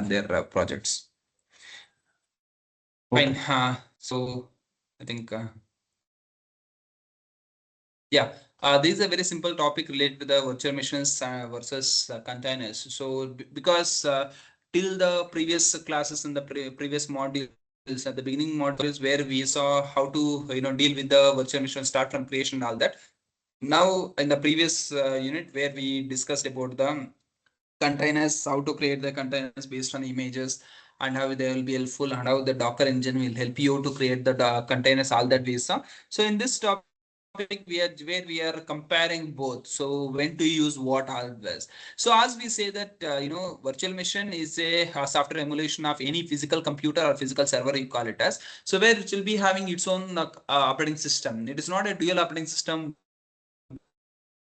their projects. Okay. Fine. So I think yeah, this is a very simple topic related to the virtual machines versus containers. So because till the previous classes in the previous modules at the beginning modules where we saw how to deal with the virtual machine, start from creation and all that. Now in the previous unit where we discussed about the containers, how to create the containers based on images, and how they will be helpful, and how the Docker engine will help you to create the containers, all that we saw. So in this topic where we are comparing both. So when to use what always. So as we say that virtual machine is a software emulation of any physical computer or physical server, you call it as. So where it will be having its own operating system. It is not a dual operating system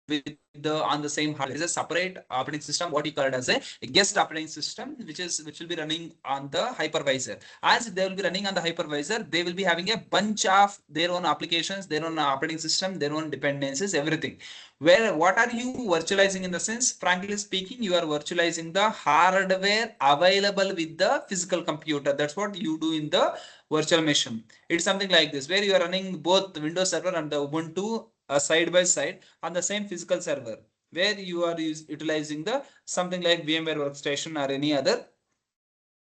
with the on the same hardware. It is a separate operating system, what you call it as a guest operating system, which will be running on the hypervisor. As they will be running on the hypervisor, they will be having a bunch of their own applications, their own operating system, their own dependencies, everything. Where what are you virtualizing? In the sense, frankly speaking, you are virtualizing the hardware available with the physical computer. That's what you do in the virtual machine. It's something like this, where you are running both Windows Server and the Ubuntu side by side on the same physical server, where you are utilizing the something like VMware Workstation or any other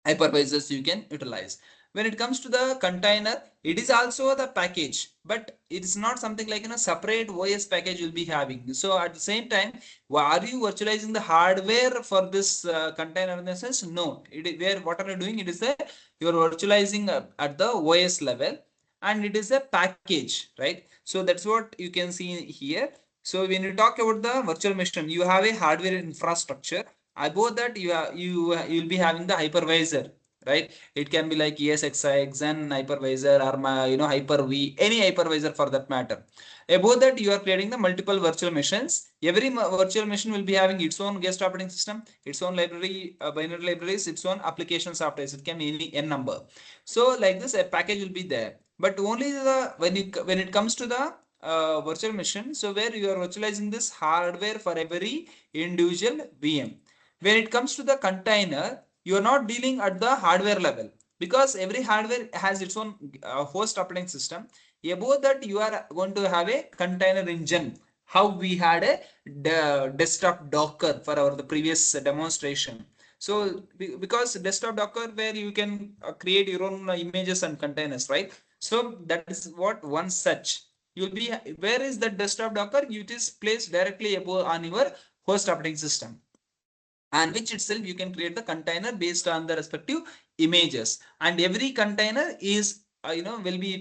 hypervisors you can utilize. When it comes to the container, it is also the package, but it is not something like separate OS package you'll be having. So at the same time, are you virtualizing the hardware for this container? In the sense, no. It is where what are you doing? It is a you are virtualizing at the OS level, and it is a package, right? So that's what you can see here. So when you talk about the virtual machine, you have a hardware infrastructure. Above that, you'll be having the hypervisor, right? It can be like ESXi, Xen hypervisor, or Hyper-V, any hypervisor for that matter. Above that, you are creating the multiple virtual machines. Every virtual machine will be having its own guest operating system, its own library, binary libraries, its own application software. It can be any n number. So like this, a package will be there. But only the when it comes to the virtual machine, so where you are virtualizing this hardware for every individual VM. When it comes to the container, you are not dealing at the hardware level, because every hardware has its own host operating system. Above that, you are going to have a container engine. How we had a desktop Docker for our the previous demonstration. So because desktop Docker, where you can create your own images and containers, right? So that is what one such you'll be. Where is the desktop Docker? It is placed directly above on your host operating system, and which itself you can create the container based on the respective images. And every container is will be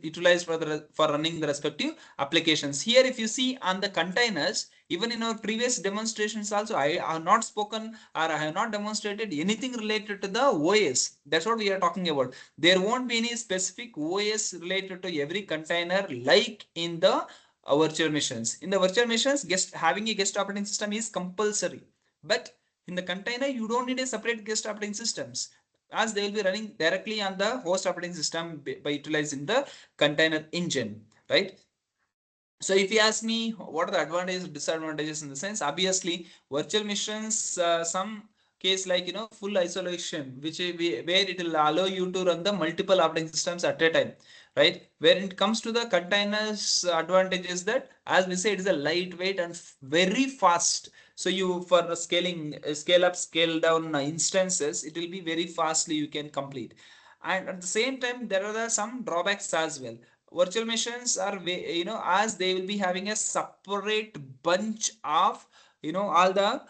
utilized for running the respective applications. Here if you see on the containers, even in our previous demonstrations also, I have not spoken or I have not demonstrated anything related to the OS. That's what we are talking about. There won't be any specific OS related to every container like in the virtual machines. In the virtual machines, having a guest operating system is compulsory, but in the container, you don't need a separate guest operating systems, as they will be running directly on the host operating system by utilizing the container engine, right? So if you ask me what are the advantages and disadvantages, in the sense, obviously virtual machines, some case like full isolation, where it will allow you to run the multiple operating systems at a time, right? Where it comes to the containers, advantages that, as we say, it is a lightweight and very fast. So you for scaling, scale up, scale down instances, it will be very fastly you can complete. And at the same time, there are some drawbacks as well. Virtual machines are as they will be having a separate bunch of all the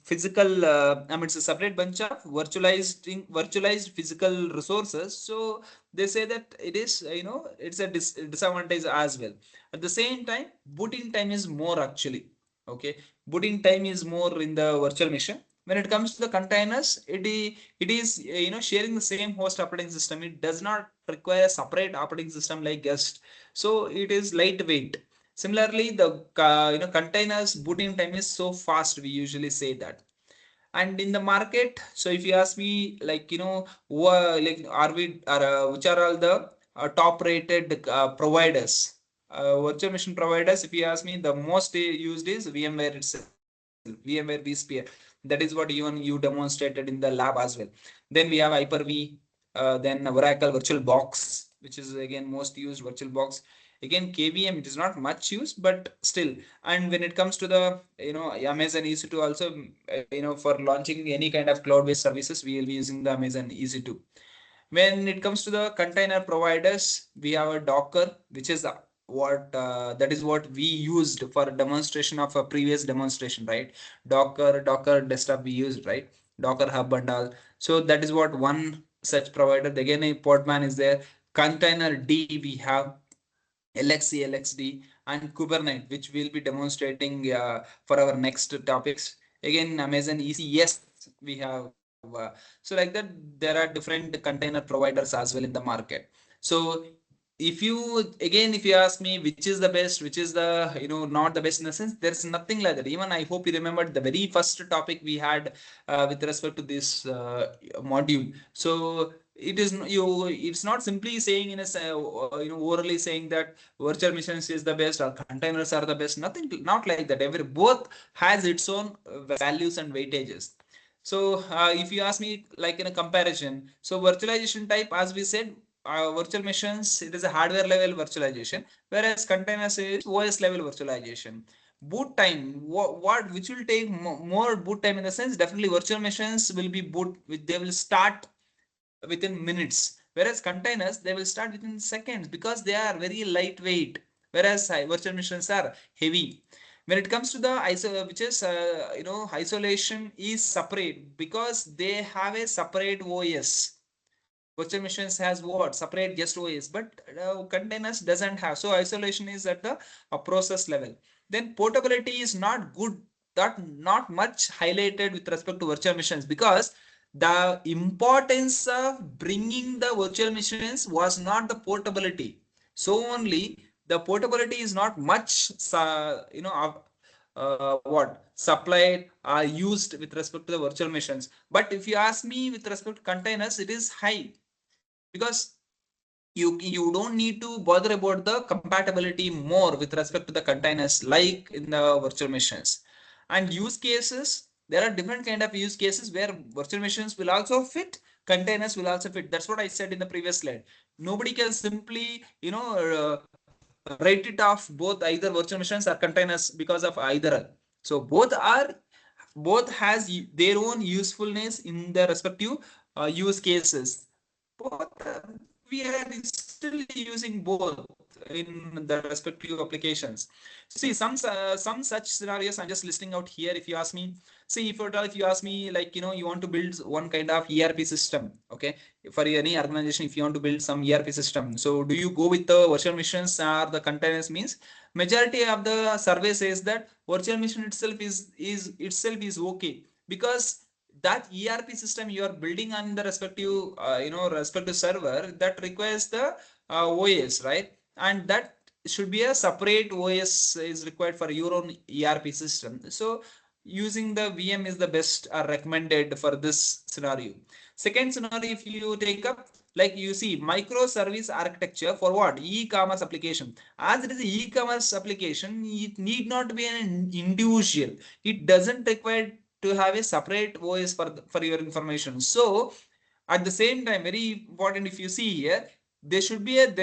physical I mean, it's a separate bunch of virtualized physical resources. So they say that it is it's a disadvantage as well. At the same time, booting time is more actually. Okay, booting time is more in the virtual machine. When it comes to the containers, it is sharing the same host operating system. It does not require a separate operating system like guest. So it is lightweight. Similarly, the containers booting time is so fast, we usually say that. And in the market, so if you ask me, like like which are all the top rated providers, virtual machine providers, if you ask me, the most used is VMware itself, VMware vSphere. That is what even you demonstrated in the lab as well. Then we have Hyper-V, then Oracle VirtualBox, which is again most used VirtualBox. Again, KVM, it is not much used, but still. And when it comes to the, Amazon EC2 also, for launching any kind of cloud-based services, we will be using the Amazon EC2. When it comes to the container providers, we have a Docker, which is that is what we used for demonstration of a previous demonstration, right? Docker desktop we used, right? Docker Hub and all. So that is what one such provider. Again, a Podman is there. Container D we have LXC, LXD, and Kubernetes, which we'll be demonstrating for our next topics. Again, Amazon ECS we have. So like that, there are different container providers as well in the market. So if you ask me which is the best, which is the not the best in the sense, there's nothing like that. Even I hope you remembered the very first topic we had with respect to this module. So it's not simply saying in a orally saying that virtual machines is the best or containers are the best. Nothing, not like that. Both has its own values and weightages. So if you ask me like in a comparison, so virtualization type, as we said, virtual machines, it is a hardware level virtualization, whereas containers is OS level virtualization. Boot time, which will take more boot time in the sense, definitely virtual machines will be they will start within minutes, whereas containers, they will start within seconds because they are very lightweight, whereas virtual machines are heavy. When it comes to the isolation is separate because they have a separate OS. Virtual machines has what separate guest OS, but containers doesn't have. So isolation is at the process level. Then portability is not good, that not much highlighted with respect to virtual machines, because the importance of bringing the virtual machines was not the portability. So only the portability is not much, what supplied are used with respect to the virtual machines. But if you ask me with respect to containers, it is high, because you don't need to bother about the compatibility more with respect to the containers like in the virtual machines. And use cases, there are different kind of use cases where virtual machines will also fit, containers will also fit. That's what I said in the previous slide. Nobody can simply write it off both either virtual machines or containers because of either. So both has their own usefulness in the respective use cases. Both we are still using both in the respective applications. See, some such scenarios I'm just listing out here. If you ask me, see, if you ask me, like, you want to build one kind of ERP system, okay, for any organization, if you want to build some ERP system, so do you go with the virtual machines or the containers? Means majority of the survey says that virtual machine itself is okay, because that ERP system you are building on the respective server, that requires the OS, right? And that should be a separate OS is required for your own ERP system. So using the VM is the best recommended for this scenario. Second scenario, if you take up, like, you see microservice architecture for what? E-commerce application. As it is e-commerce application, it need not be an individual. It doesn't require to have a separate OS for your information. So at the same time, very important, if you see here, there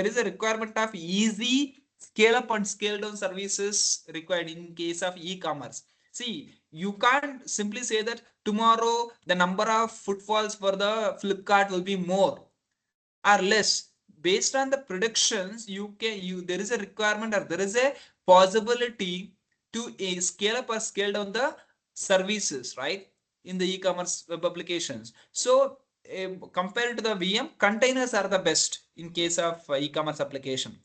is a requirement of easy scale up and scale down services required in case of e-commerce. See, you can't simply say that tomorrow the number of footfalls for the Flipkart will be more or less. Based on the predictions, there is a requirement, or there is a possibility to scale up or scale down the services, right, in the e-commerce web applications. So compared to the VM, containers are the best in case of e-commerce application.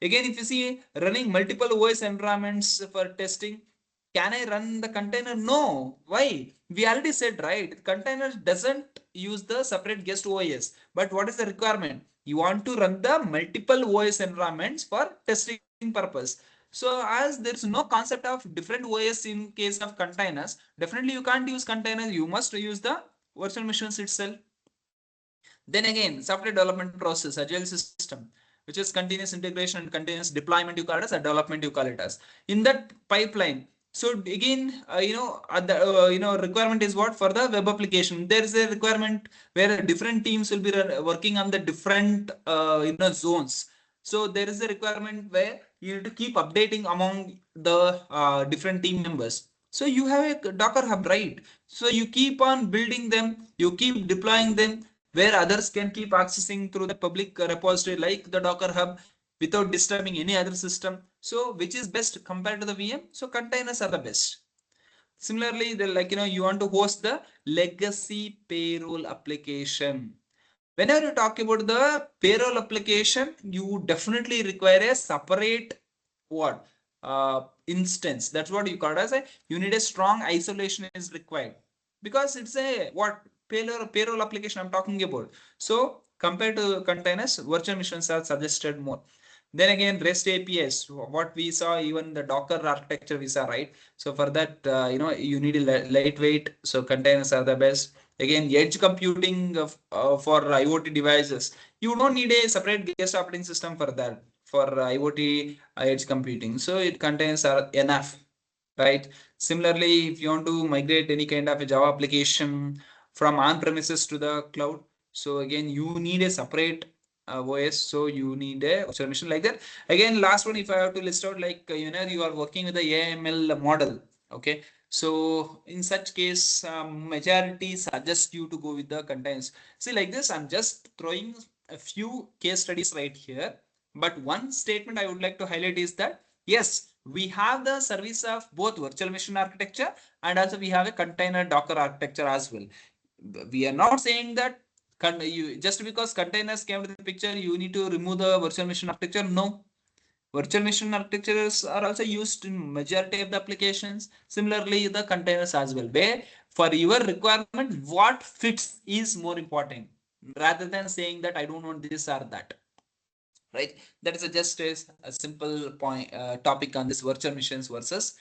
Again, if you see running multiple OS environments for testing, can I run the container? No. Why? We already said, right? Container doesn't use the separate guest OS. But what is the requirement? You want to run the multiple OS environments for testing purpose. So as there is no concept of different OS in case of containers, definitely you can't use containers. You must use the virtual machines itself. Then again, software development process, agile system, which is continuous integration and continuous deployment, you call it as, a development you call it as. In that pipeline, So again, requirement is what for the web application. There is a requirement where different teams will be working on the different zones. So there is a requirement where you need to keep updating among the different team members. So you have a Docker hub, right? So you keep on building them, you keep deploying them where others can keep accessing through the public repository like the Docker hub without disturbing any other system. So which is best compared to the VM? So containers are the best. Similarly, you want to host the legacy payroll application. Whenever you talk about the payroll application, you definitely require a separate what instance. That's what you call as a, you need a strong isolation is required, because it's a what payroll application I'm talking about. So compared to containers, virtual machines are suggested more. Then again, REST APIs, what we saw, even the Docker architecture we saw, right? So for that, you need a lightweight. So containers are the best. Again, edge computing for IoT devices. You don't need a separate guest operating system for that, for IoT edge computing. So it contains are enough, right? Similarly, if you want to migrate any kind of a Java application from on-premises to the cloud, so again, you need a separate OS, so you need a virtual machine like that. Again, last one, if I have to list out, like you are working with the AML model, okay? So in such case, majority suggest you to go with the containers. See, like this, I'm just throwing a few case studies right here. But one statement I would like to highlight is that yes, we have the service of both virtual machine architecture, and also we have a container Docker architecture as well. We are not saying that just because containers came to the picture, you need to remove the virtual machine architecture. No, virtual machine architectures are also used in majority of the applications. Similarly, the containers as well, where for your requirement, what fits is more important rather than saying that I don't want this or that. Right? That is just a simple point topic on this virtual machines versus